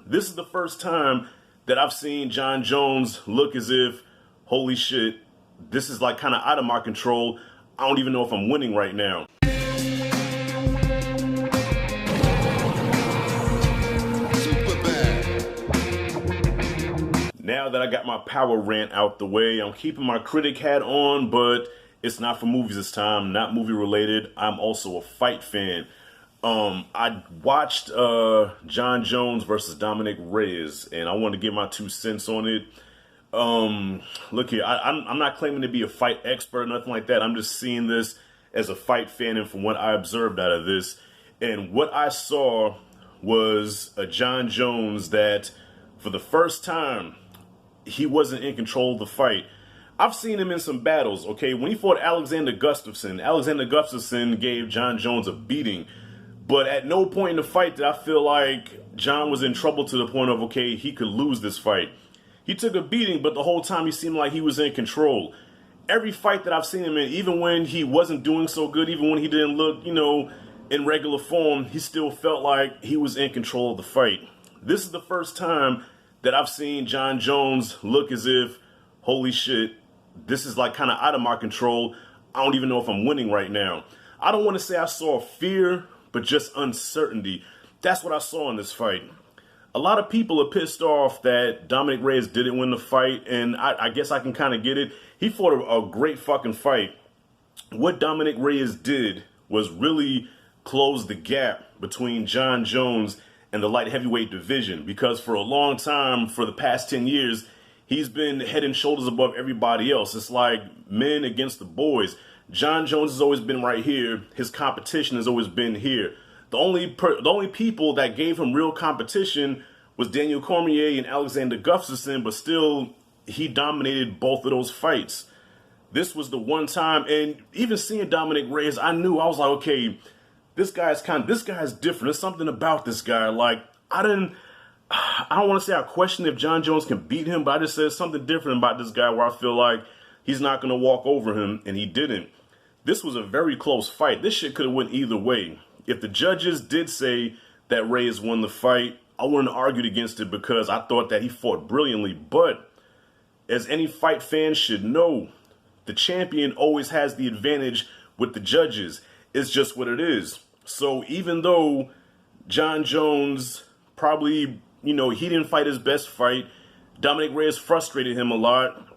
This is the first time that I've seen Jon Jones look as if, holy shit, this is like kind of out of my control. I don't even know if I'm winning right now. Now that I got my power rant out the way, I'm keeping my critic hat on, but it's not for movies this time, not movie related. I'm also a fight fan. I watched Jon Jones versus Dominic Reyes, and I want to give my 2 cents on it. Look here, I'm not claiming to be a fight expert or nothing like that. I'm just seeing this as a fight fan and from what I observed out of this. And what I saw was a Jon Jones that, for the first time, he wasn't in control of the fight. I've seen him in some battles, okay? When he fought Alexander Gustafsson gave Jon Jones a beating. But at no point in the fight did I feel like Jon was in trouble to the point of, okay, he could lose this fight. He took a beating, but the whole time he seemed like he was in control. Every fight that I've seen him in, even when he wasn't doing so good, even when he didn't look, in regular form, he still felt like he was in control of the fight. This is the first time that I've seen Jon Jones look as if, holy shit, this is like kind of out of my control. I don't even know if I'm winning right now. I don't want to say I saw fear, but just uncertainty. That's what I saw in this fight. A lot of people are pissed off that Dominic Reyes didn't win the fight, and I guess I can kind of get it. He fought a great fucking fight. What Dominic Reyes did was really close the gap between Jon Jones and the light heavyweight division, because for a long time, for the past 10 years, he's been head and shoulders above everybody else. It's like men against the boys. Jon Jones has always been right here. His competition has always been here. The only people that gave him real competition was Daniel Cormier and Alexander Gustafsson, but still, he dominated both of those fights. This was the one time, and even seeing Dominic Reyes, I was like, okay, this guy's different. There's something about this guy. Like, I don't want to say I question if Jon Jones can beat him, but I just said something different about this guy where I feel like he's not going to walk over him, and he didn't. This was a very close fight. This shit could have went either way. If the judges did say that Reyes won the fight, I wouldn't have argued against it because I thought that he fought brilliantly. But as any fight fan should know, the champion always has the advantage with the judges. It's just what it is. So even though Jon Jones probably, he didn't fight his best fight, Dominic Reyes frustrated him a lot.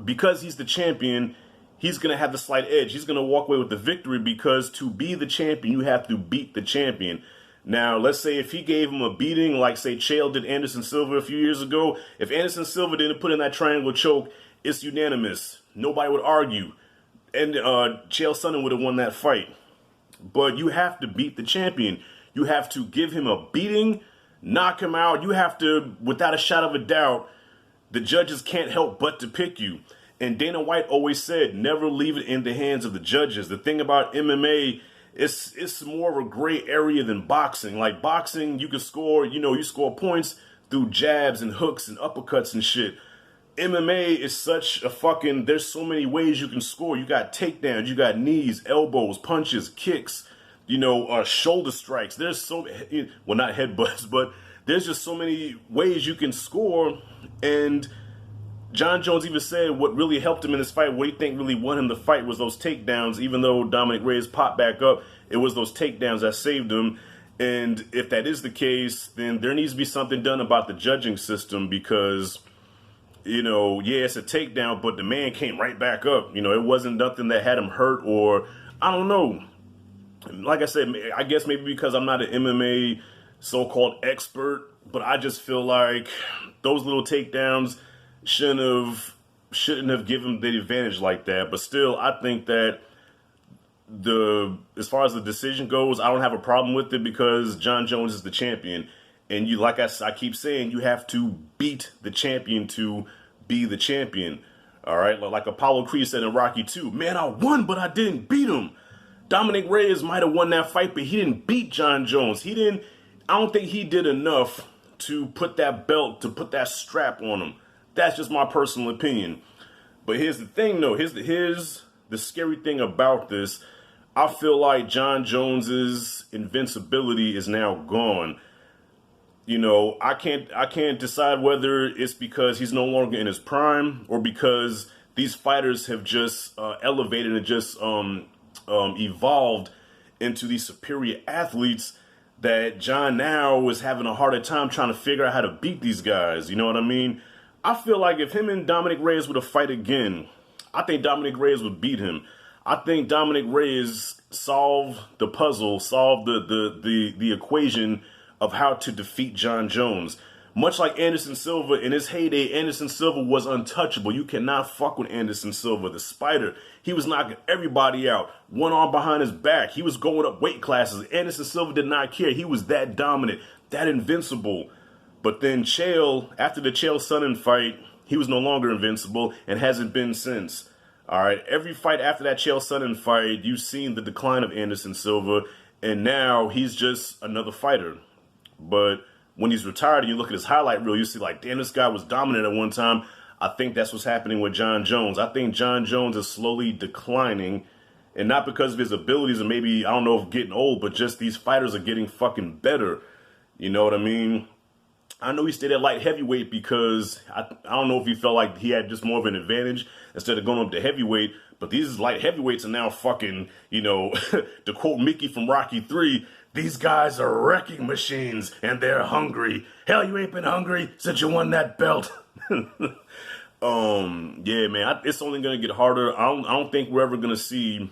Because he's the champion, he's going to have the slight edge. He's going to walk away with the victory because to be the champion, you have to beat the champion. Now, let's say if he gave him a beating like, say, Chael did Anderson Silva a few years ago, if Anderson Silva didn't put in that triangle choke, it's unanimous. Nobody would argue. And Chael Sonnen would have won that fight. But you have to beat the champion. You have to give him a beating, knock him out. You have to, without a shadow of a doubt, the judges can't help but to pick you. And Dana White always said, never leave it in the hands of the judges. The thing about MMA, it's more of a gray area than boxing. Like boxing, you can score, you score points through jabs and hooks and uppercuts and shit. MMA is such a there's so many ways you can score. You got takedowns, you got knees, elbows, punches, kicks, shoulder strikes. There's well, not headbutts, but there's just so many ways you can score. And Jon Jones even said what really helped him in this fight, what he think really won him the fight was those takedowns. Even though Dominic Reyes popped back up, it was those takedowns that saved him. And if that is the case, then there needs to be something done about the judging system because, yeah, it's a takedown, but the man came right back up. It wasn't nothing that had him hurt or, I don't know. Like I said, I guess maybe because I'm not an MMA so-called expert, but I just feel like those little takedowns shouldn't have given the advantage like that. But still, I think that as far as the decision goes, I don't have a problem with it because Jon Jones is the champion. And like I keep saying, you have to beat the champion to be the champion. All right. Like Apollo Creed said in Rocky 2, man, I won, but I didn't beat him. Dominic Reyes might have won that fight, but he didn't beat Jon Jones. I don't think he did enough to put that belt, to put that strap on him. That's just my personal opinion. But here's the thing, though. Here's the scary thing about this. I feel like Jon Jones's invincibility is now gone. I can't decide whether it's because he's no longer in his prime or because these fighters have just elevated and just evolved into these superior athletes that John now is having a harder time trying to figure out how to beat these guys. You know what I mean? I feel like if him and Dominic Reyes were to fight again, I think Dominic Reyes would beat him. I think Dominic Reyes solved the puzzle, solved the equation of how to defeat Jon Jones. Much like Anderson Silva, in his heyday, Anderson Silva was untouchable. You cannot fuck with Anderson Silva, the Spider. He was knocking everybody out. One arm behind his back. He was going up weight classes. Anderson Silva did not care. He was that dominant, that invincible. But then Chael, after the Chael Sonnen fight, he was no longer invincible and hasn't been since. All right, every fight after that Chael Sonnen fight, you've seen the decline of Anderson Silva, and now he's just another fighter. But when he's retired and you look at his highlight reel, you see like, damn, this guy was dominant at one time. I think that's what's happening with Jon Jones. I think Jon Jones is slowly declining, and not because of his abilities and maybe, I don't know if getting old, but just these fighters are getting fucking better. You know what I mean? I know he stayed at light heavyweight because I don't know if he felt like he had just more of an advantage instead of going up to heavyweight. But these light heavyweights are now fucking, to quote Mickey from Rocky 3, these guys are wrecking machines and they're hungry. Hell, you ain't been hungry since you won that belt. Yeah, man, it's only going to get harder. I don't think we're ever going to see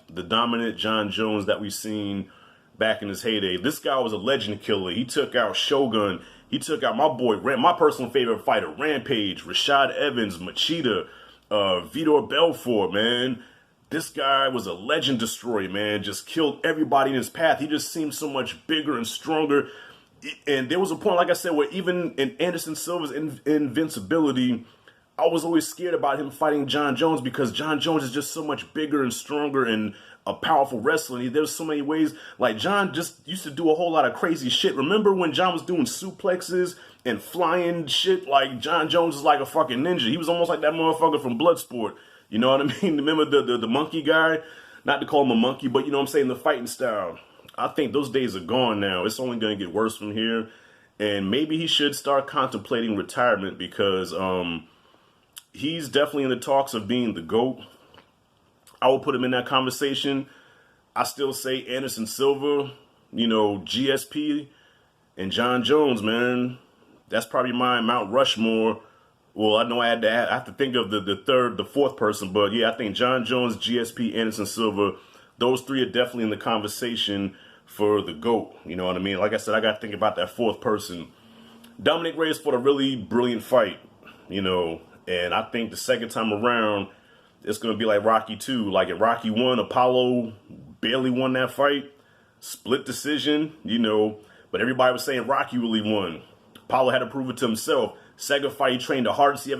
the dominant Jon Jones that we've seen back in his heyday. This guy was a legend killer. He took out Shogun. He took out my boy, my personal favorite fighter, Rampage, Rashad Evans, Machida, Vitor Belfort, man. This guy was a legend destroyer, man. Just killed everybody in his path. He just seemed so much bigger and stronger. And there was a point, like I said, where even in Anderson Silva's invincibility, I was always scared about him fighting Jon Jones because Jon Jones is just so much bigger and stronger and a powerful wrestler. There's so many ways. Like, Jon just used to do a whole lot of crazy shit. Remember when Jon was doing suplexes and flying shit? Like, Jon Jones is like a fucking ninja. He was almost like that motherfucker from Bloodsport. You know what I mean? Remember the monkey guy? Not to call him a monkey, but you know what I'm saying? The fighting style. I think those days are gone now. It's only going to get worse from here. And maybe he should start contemplating retirement because he's definitely in the talks of being the GOAT. I will put him in that conversation. I still say Anderson Silva, GSP, and Jon Jones, man. That's probably my Mount Rushmore. Well, I know I have to think of the fourth person, but yeah, I think Jon Jones, GSP, Anderson Silva, those three are definitely in the conversation for the GOAT. You know what I mean? Like I said, I got to think about that fourth person. Dominic Reyes fought a really brilliant fight, and I think the second time around, it's going to be like Rocky 2. Like in Rocky 1, Apollo barely won that fight. Split decision, but everybody was saying Rocky really won. Apollo had to prove it to himself. Second fight, he trained the hardest he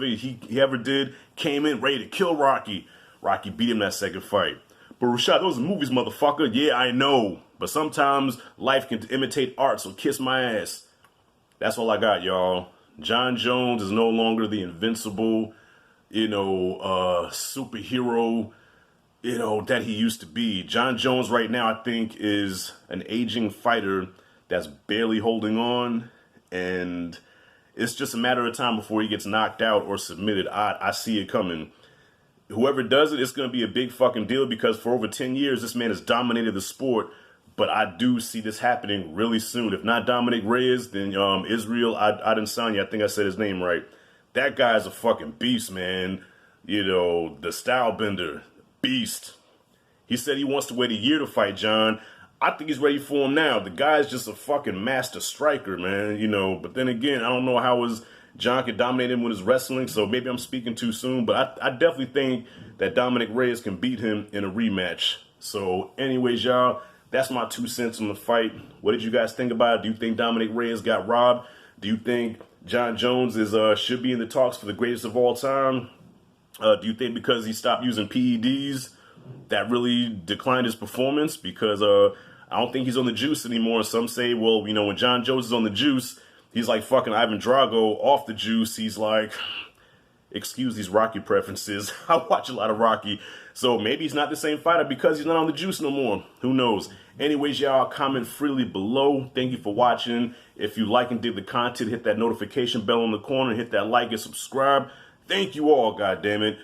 ever did. Came in ready to kill Rocky. Rocky beat him that second fight. But Rashad, those are movies, motherfucker. Yeah, I know. But sometimes life can imitate art, so kiss my ass. That's all I got, y'all. Jon Jones is no longer the invincible, superhero, that he used to be. Jon Jones right now, I think, is an aging fighter that's barely holding on. And it's just a matter of time before he gets knocked out or submitted. I see it coming. Whoever does it, it's going to be a big fucking deal because for over 10 years, this man has dominated the sport. But I do see this happening really soon. If not Dominic Reyes, then Israel Adesanya, I think I said his name right. That guy's a fucking beast, man. The style bender, beast. He said he wants to wait a year to fight Jon. I think he's ready for him now. The guy's just a fucking master striker, man, But then again, I don't know how Jon could dominate him with his wrestling, so maybe I'm speaking too soon. But I definitely think that Dominic Reyes can beat him in a rematch. So anyways, y'all, that's my 2 cents on the fight. What did you guys think about it? Do you think Dominic Reyes got robbed? Do you think Jon Jones should be in the talks for the greatest of all time? Do you think because he stopped using PEDs, that really declined his performance? Because I don't think he's on the juice anymore. Some say, well, when Jon Jones is on the juice, he's like fucking Ivan Drago off the juice. He's like, excuse these Rocky preferences. I watch a lot of Rocky, so maybe he's not the same fighter because he's not on the juice no more. Who knows? Anyways, y'all, comment freely below. Thank you for watching. If you like and dig the content, hit that notification bell in the corner, hit that like and subscribe. Thank you all, goddammit.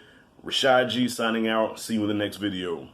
Rashad G signing out. See you in the next video.